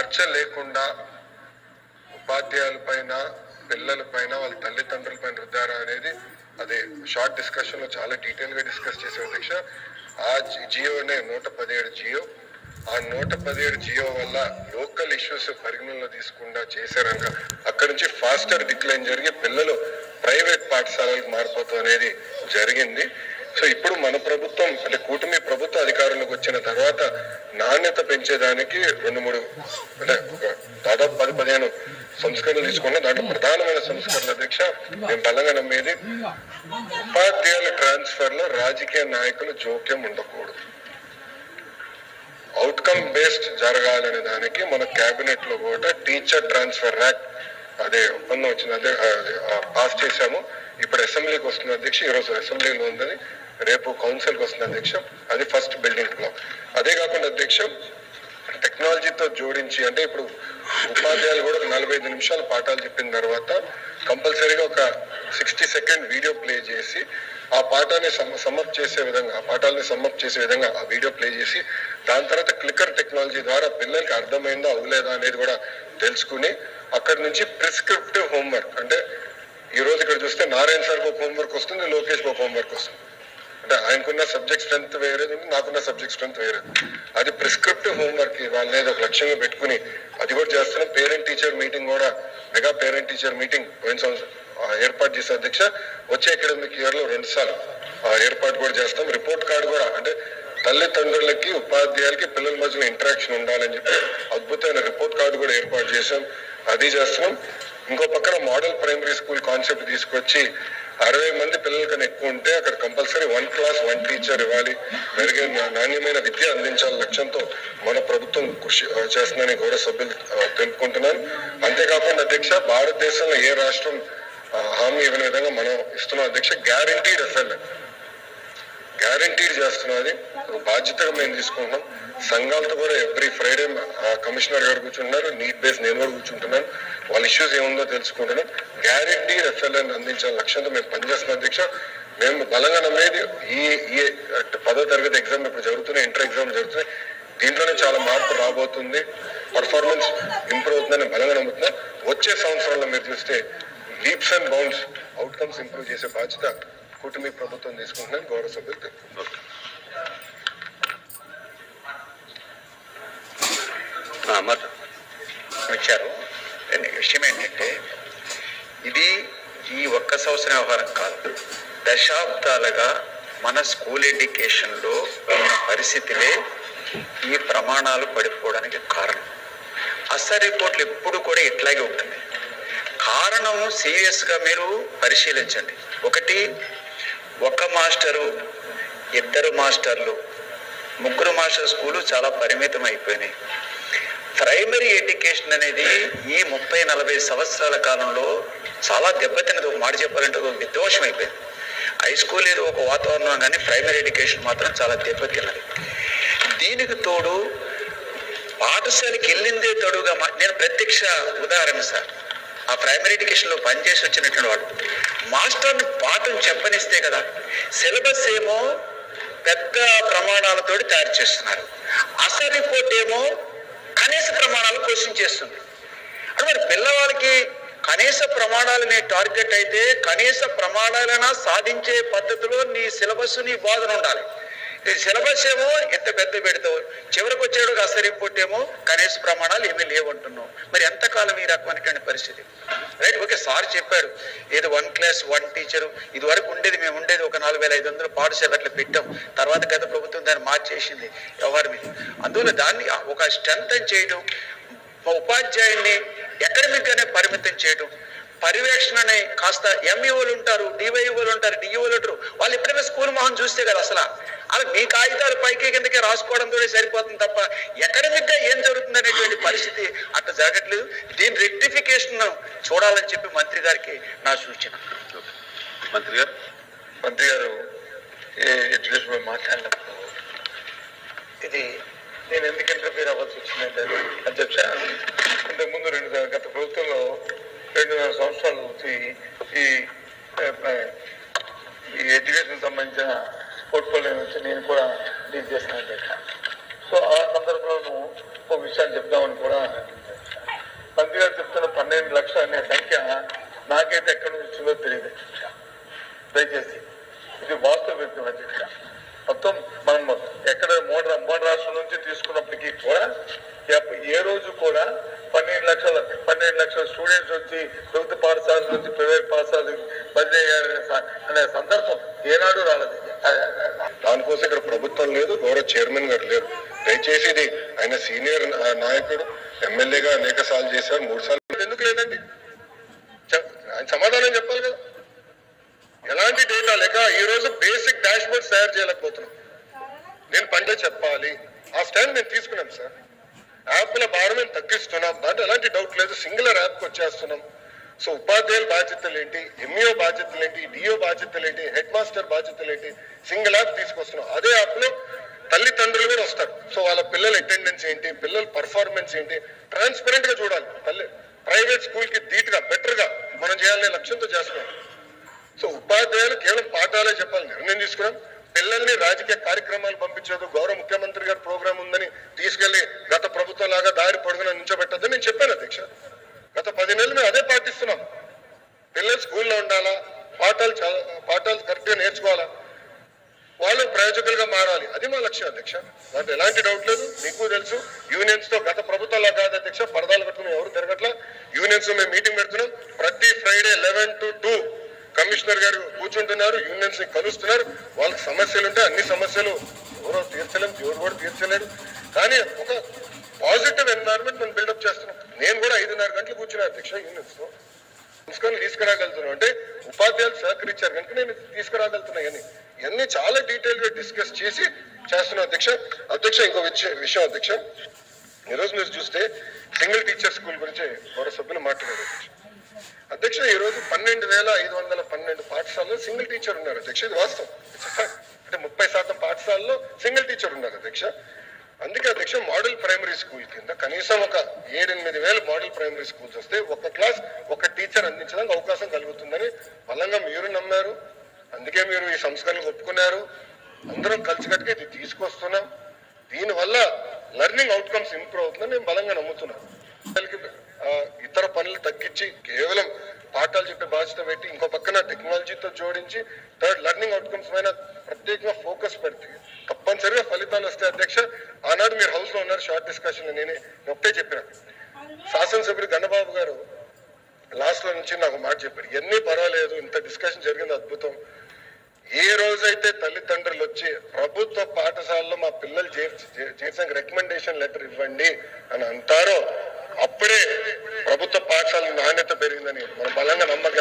చర్చ లేకుండా ఉపాధ్యాయుల పైన పిల్లల పైన వాళ్ళ తల్లిదండ్రుల పైన రుద్దారా అనేది అదే షార్ట్ డిస్కషన్ లో చాలా డీటెయిల్ గా డిస్కస్ చేసే అధ్యక్ష. ఆ జియోనే 117 జియో, ఆ 117 జియో వల్ల లోకల్ ఇష్యూస్ పరిగణనలో తీసుకుండా చేశారనగా అక్కడి నుంచి ఫాస్టర్ డిక్లైన్ జరిగి పిల్లలు ప్రైవేట్ పాఠశాలలకు మారిపోతాం అనేది జరిగింది. సో ఇప్పుడు మన ప్రభుత్వం అంటే కూటమి ప్రభుత్వ అధికారంలోకి వచ్చిన తర్వాత నాణ్యత పెంచేదానికి 2-3 అంటే దాదాపు 10-15 సంస్కరణలు తీసుకున్నాం. దాంట్లో ప్రధానమైన సంస్కరణ అధ్యక్ష మేము బలంగా నమ్మేది ఉపాధ్యాయుల ట్రాన్స్ఫర్ లో రాజకీయ నాయకులు జోక్యం ఉండకూడదు, అవుట్కమ్ బేస్డ్ జరగాలనే దానికి మన కేబినెట్ లో కూడా టీచర్ ట్రాన్స్ఫర్ యాక్ట్ అదే ఒప్పందం వచ్చింది, అదే పాస్ చేశాము. ఇప్పుడు అసెంబ్లీకి వస్తుంది అధ్యక్ష, ఈరోజు అసెంబ్లీలో ఉందని, రేపు కౌన్సిల్కి వస్తుంది అధ్యక్ష. అది ఫస్ట్ బిల్డింగ్ బ్లాక్. అదే కాకుండా అధ్యక్ష టెక్నాలజీతో జోడించి అంటే ఇప్పుడు ఉపాధ్యాయులు కూడా 45 నిమిషాలు పాఠాలు చెప్పిన తర్వాత కంపల్సరీగా ఒక 60 సెకండ్ వీడియో ప్లే చేసి ఆ పాఠాన్ని సమ్మప్ చేసే విధంగా, ఆ పాఠాలని సమ్మప్ చేసే విధంగా ఆ వీడియో ప్లే చేసి దాని తర్వాత క్లిక్కర్ టెక్నాలజీ ద్వారా పిల్లలకి అర్థమైందా అవలేదా అనేది కూడా తెలుసుకుని అక్కడి నుంచి ప్రిస్క్రిప్టివ్ హోంవర్క్ అంటే ఈ రోజు ఇక్కడ చూస్తే నారాయణ సార్కి ఒక హోంవర్క్ వస్తుంది, లోకేష్కి ఒక హోంవర్క్ వస్తుంది. అంటే ఆయనకున్న సబ్జెక్ట్ స్ట్రెంత్ వేరేది, నాకున్న సబ్జెక్ట్ స్ట్రెంత్ వేరేది. అది ప్రిస్క్రిప్టివ్ హోంవర్క్ వాళ్ళనేది ఒక లక్ష్యంగా పెట్టుకుని అది కూడా చేస్తున్నాం. పేరెంట్ టీచర్ మీటింగ్ కూడా మెగా పేరెంట్ టీచర్ మీటింగ్ పోయిన సంవత్సరం ఏర్పాటు చేసే అధ్యక్ష. వచ్చే అకాడమిక్ ఇయర్ లో 2 సార్లు ఏర్పాటు కూడా చేస్తాం. రిపోర్ట్ కార్డు కూడా అంటే తల్లిదండ్రులకి ఉపాధ్యాయులకి పిల్లల మధ్యలో ఇంటరాక్షన్ ఉండాలని చెప్పి అద్భుతమైన రిపోర్ట్ కార్డు కూడా ఏర్పాటు చేశాం, అది చేస్తున్నాం. ఇంకో పక్కన మోడల్ ప్రైమరీ స్కూల్ కాన్సెప్ట్ తీసుకొచ్చి 60 మంది పిల్లల కన్నా ఎక్కువ ఉంటే అక్కడ కంపల్సరీ 1 క్లాస్ 1 టీచర్ ఇవ్వాలి, మెరుగైన నాణ్యమైన విద్య అందించాల లక్ష్యంతో మన ప్రభుత్వం కృషి చేస్తుందని గౌరవ సభ్యులు తెలుపుకుంటున్నాను. అంతేకాకుండా అధ్యక్ష భారతదేశంలో ఏ రాష్ట్రం హామీ ఇవ్వని విధంగా మనం ఇస్తున్నాం అధ్యక్ష. గ్యారంటీడ్ ఎఫ్ఎల్ గ్యారంటీడ్ చేస్తున్నాం, అది బాధ్యతగా మేము తీసుకుంటున్నాం. సంఘాలతో కూడా ఎవ్రీ ఫ్రైడే కమిషనర్ గారు కూర్చుంటున్నారు, నీట్ బేస్ నేను కూడా కూర్చుంటున్నాను, వాళ్ళ ఇష్యూస్ ఏముందో తెలుసుకుంటున్నాం. గ్యారంటీ ఎఫ్ఎల్ఎన్ అందించాలని లక్ష్యంతో మేము పనిచేస్తున్నాం అధ్యక్ష. మేము బలంగా నమ్మేది ఈ 10వ తరగతి ఎగ్జామ్ ఇప్పుడు జరుగుతున్నాయి, ఇంటర్ ఎగ్జామ్ జరుగుతున్నాయి, దీంట్లోనే చాలా మార్పు రాబోతుంది, పర్ఫార్మెన్స్ ఇంప్రూవ్ అవుతుందని బలంగా నమ్ముతున్నాం. వచ్చే సంవత్సరంలో మీరు చూస్తే leaps and bounds outcomes improve చేసే బాధ్యత కూటమి ప్రభుత్వం తీసుకుంటుందని గౌరవ సభ్యులు తెలుపుతున్నారు. ఇచ్చారు. విషయం ఏంటంటే ఇది ఈ ఒక్క సంవత్సరం వ్యవహారం కాదు, దశాబ్దాలుగా మన స్కూల్ ఎడ్యుకేషన్లో ఉన్న పరిస్థితులే ఈ ప్రమాణాలు పడిపోవడానికి కారణం. అసలు రిపోర్ట్లు ఎప్పుడు కూడా ఇట్లాగే ఉంటుంది. కారణం సీరియస్గా మీరు పరిశీలించండి. ఒకటి, ఒక మాస్టరు, 2 మాస్టర్లు, 3 మాస్టర్ స్కూలు చాలా పరిమితం అయిపోయినాయి. ప్రైమరీ ఎడ్యుకేషన్ అనేది ఈ 30-40 సంవత్సరాల కాలంలో చాలా దెబ్బతిన్నది. ఒక మాట చెప్పాలంటే ఒక విధ్వంసం అయిపోయింది. హై స్కూల్ ఏదో ఒక వాతావరణం, కానీ ప్రైమరీ ఎడ్యుకేషన్ మాత్రం చాలా దెబ్బతిన్నది. దీనికి తోడు పాఠశాలకి వెళ్ళిందే తోడుగా నేను ప్రత్యక్ష ఉదాహరణ సార్, ఆ ప్రైమరీ ఎడ్యుకేషన్లో పనిచేసి వచ్చినటువంటి వాడు మాస్టర్ని పాఠం చెప్పనిస్తే కదా, సిలబస్ ఏమో పెద్ద ప్రమాణాలతో తయారు చేస్తున్నారు, అసలు రిపోర్ట్ ఏమో కనీస ప్రమాణాలు క్వశ్చన్ చేస్తుంది. అంటే మరి పిల్లవాళ్ళకి కనీస ప్రమాణాలు నీ టార్గెట్ అయితే కనీస ప్రమాణాలైనా సాధించే పద్ధతిలో నీ సిలబస్, నీ బోధన ఉండాలి. సిలబస్ ఏమో ఎంత పెద్ద పెడతావు, చివరికి వచ్చేడు అసలు రిపోర్ట్ ఏమో కనీస ప్రమాణాలు ఏమీ లేవంటున్నావు. మరి ఎంతకాలం ఈ రకమైనటువంటి పరిస్థితి? రైట్, ఓకే సార్ చెప్పారు ఏదో 1 క్లాస్ 1 టీచరు, ఇది వరకు ఉండేది, మేము ఉండేది ఒక 4500 పాఠశాల అట్లా పెట్టాం. తర్వాత గత ప్రభుత్వం దాన్ని మార్చేసింది వ్యవహారం ఇది. అందువల్ల దాన్ని ఒక స్ట్రెంగ్ చేయడం, ఉపాధ్యాయుల్ని అకాడమిక్ గానే పరిమితం చేయడం, పర్యవేక్షణని కాస్త ఎంఈఓలు ఉంటారు, డివైఓలు ఉంటారు, డిఈఓలు ఉంటారు, వాళ్ళు ఎప్పుడైనా స్కూల్ మొహం చూస్తే కదా అసలు అలా మీ కాగితాలు పైకి కిందకే రాసుకోవడంతో సరిపోతుంది తప్ప అకాడమిక్ గా ఏం జరుగుతుంది అనేటువంటి పరిస్థితి అట్లా జరగట్లేదు. దీని రెక్టిఫికేషన్ చూడాలని చెప్పి మంత్రి గారికి నా సూచన. మంత్రి గారు ఎడ్యుకేషన్ మాట్లాడినప్పుడు ఇది నేను ఎందుకు ఇంటర్ఫీర్ అవ్వాల్సి వచ్చిందంటే అధ్యక్ష, ఇంతకుముందు గత ప్రభుత్వంలో 2.5 సంవత్సరాలు ఈ ఎడ్యుకేషన్ సంబంధించిన పోర్ట్ఫోలియో నుంచి నేను కూడా డీల్ చేస్తున్నాను అధ్యక్ష. సో ఆ సందర్భంలో ఒక విషయాన్ని చెప్దామని కూడా మంత్రి గారు చెప్తున్న 12 లక్షలు అనే సంఖ్య నాకైతే ఎక్కడి నుంచి వచ్చిందో తెలియదు. దయచేసి ఇది వాస్తవ వ్యక్తం అధ్యక్ష. మొత్తం మనం ఎక్కడ మూడు రాష్ట్రాల నుంచి తీసుకున్నప్పటికీ కూడా ఏ రోజు కూడా 12 లక్షల స్టూడెంట్స్ వచ్చి ప్రభుత్వ పాఠశాల నుంచి ప్రైవేట్ పాఠశాల బదిలీ అనే సందర్భం ఏనాడు రాలేదు. దానికోసం ఇక్కడ ప్రభుత్వం లేదు, గౌరవ చైర్మన్ గారు లేరు. దయచేసి ఇది ఆయన సీనియర్ నాయకుడు, ఎమ్మెల్యేగా అనేక సార్లు చేశారు, 3 సార్లు ఎందుకు లేదండి? ఆయన సమాధానం చెప్పాలి కదా. ఎలాంటి డేటా లేక ఈ రోజు బేసిక్ డాష్ బోర్డ్ తయారు చేయలేకపోతున్నాం. నేను పండే చెప్పాలి, ఆ స్టాండ్ నేను తీసుకున్నాం సార్. యాప్ల భారం మేము తగ్గిస్తున్నాం, దాంట్లో ఎలాంటి డౌట్ లేదు. సింగులర్ యాప్కి వచ్చేస్తున్నాం. సో ఉపాధ్యాయుల బాధ్యతలు ఏంటి, ఎంఈఓ బాధ్యతలు ఏంటి, డిఓ బాధ్యతలు ఏంటి, హెడ్ మాస్టర్ బాధ్యతలు ఏంటి, సింగిల్ యాప్ తీసుకొస్తున్నాం. అదే యాప్ లో తల్లిదండ్రులు కూడా వస్తారు. సో వాళ్ళ పిల్లల అటెండెన్స్ ఏంటి, పిల్లల పర్ఫార్మెన్స్ ఏంటి, ట్రాన్స్పరెంట్ గా చూడాలి. ప్రైవేట్ స్కూల్ కి ధీటుగా బెటర్ గా మనం చేయాలనే లక్ష్యంతో చేస్తున్నాం. సో ఉపాధ్యాయులు కేవలం పాఠాలే చెప్పాలని నిర్ణయం తీసుకున్నాం. పిల్లల్ని రాజకీయ కార్యక్రమాలు పంపించదు, గౌరవ ముఖ్యమంత్రి గారి ప్రోగ్రాం ఉందని తీసుకెళ్లి గత ప్రభుత్వం లాగా దారి పొడుగున నించోబెట్టద్దని నేను చెప్పాను అధ్యక్ష. గత 10 నెలలు మేము అదే పాటిస్తున్నాం. పిల్లలు స్కూల్లో ఉండాలా, పాఠాలు కరెక్ట్ గా నేర్చుకోవాలా, వాళ్ళు ప్రయోజకులుగా మారాలి, అది మా లక్ష్యం అధ్యక్ష. దాంట్లో ఎలాంటి డౌట్ లేదు. మీకు తెలుసు యూనియన్స్ తో గత ప్రభుత్వంలా కాదు అధ్యక్ష, పరదాలు కట్టుకుని ఎవరు తిరగట్లా. యూనియన్స్ మేము మీటింగ్ పెడుతున్నాం. ప్రతి ఫ్రైడే 11 to 2 కమిషనర్ గారు కూర్చుంటున్నారు, యూనియన్స్ ని కలుస్తున్నారు. వాళ్ళకి సమస్యలు ఉంటే అన్ని సమస్యలు ఎవరో తీర్చలేము, ఎవరు కూడా తీర్చలేరు. కానీ ఒక పాజిటివ్ ఎన్వైరన్మెంట్ మనం బిల్డప్ చేస్తున్నాం. నేను కూడా 5:30 గంటలు కూర్చున్నా అధ్యక్ష యూనియన్స్ తో. సంస్కరణలు తీసుకురాగలుగుతున్నాం అంటే ఉపాధ్యాయులు సహకరించారు కనుక నేను తీసుకురాగలుగుతున్నా. ఇవన్నీ చాలా డీటెయిల్ గా డిస్కస్ చేసి చేస్తున్నాం అధ్యక్ష. ఇంకో విషయం అధ్యక్ష, ఈరోజు మీరు చూస్తే సింగిల్ టీచర్ స్కూల్ గురించి గౌరవ సభ్యులు మాట్లాడారు అధ్యక్ష. ఈ రోజు 12,512 పాఠశాలలో సింగిల్ టీచర్ ఉన్నారు అధ్యక్ష. ఇది వాస్తవం. అంటే 30% పాఠశాలలో సింగిల్ టీచర్ ఉన్నారు అధ్యక్ష. అందుకే అధ్యక్ష మోడల్ ప్రైమరీ స్కూల్ కింద కనీసం ఒక 7-8 వేల మోడల్ ప్రైమరీ స్కూల్స్ వస్తే ఒక క్లాస్ ఒక టీచర్ అందించడానికి అవకాశం కలుగుతుందని బలంగా మీరు నమ్మారు. అందుకే మీరు ఈ సంస్కరణలు ఒప్పుకున్నారు. అందరం కలిసికట్టుగా ఇది తీసుకొస్తున్నాం. దీనివల్ల లెర్నింగ్ అవుట్కమ్స్ ఇంప్రూవ్ అవుతుందని నేను బలంగా నమ్ముతున్నాను. ఇతర పనులు తగ్గించి కేవలం పాఠాలు చెప్పే బాధ్యత పెట్టి ఇంకో పక్కన టెక్నాలజీతో జోడించి థర్డ్ లెర్నింగ్ అవుట్కమ్స్ పైన ప్రత్యేకంగా ఫోకస్ పెడితే తప్పనిసరిగా ఫలితాలు వస్తాయి అధ్యక్ష. ఆనాడు మీరు హౌస్ లో ఉన్నారు, షార్ట్ డిస్కషన్ నేను ఒకటే చెప్పిన. శాసనసభ్యుడు గన్నబాబు గారు లాస్ట్ లో నుంచి నాకు మాట చెప్పారు, ఎన్ని పర్వాలేదు, ఇంత డిస్కషన్ జరిగింది అద్భుతం. ఏ రోజైతే తల్లిదండ్రులు వచ్చి ప్రభుత్వ పాఠశాలలో మా పిల్లలు చేర్చడానికి రికమెండేషన్ లెటర్ ఇవ్వండి అని అంటారో అప్పుడే ప్రభుత్వ పాఠశాల నాణ్యత పెరిగిందని మనం బలంగా నమ్మగలం.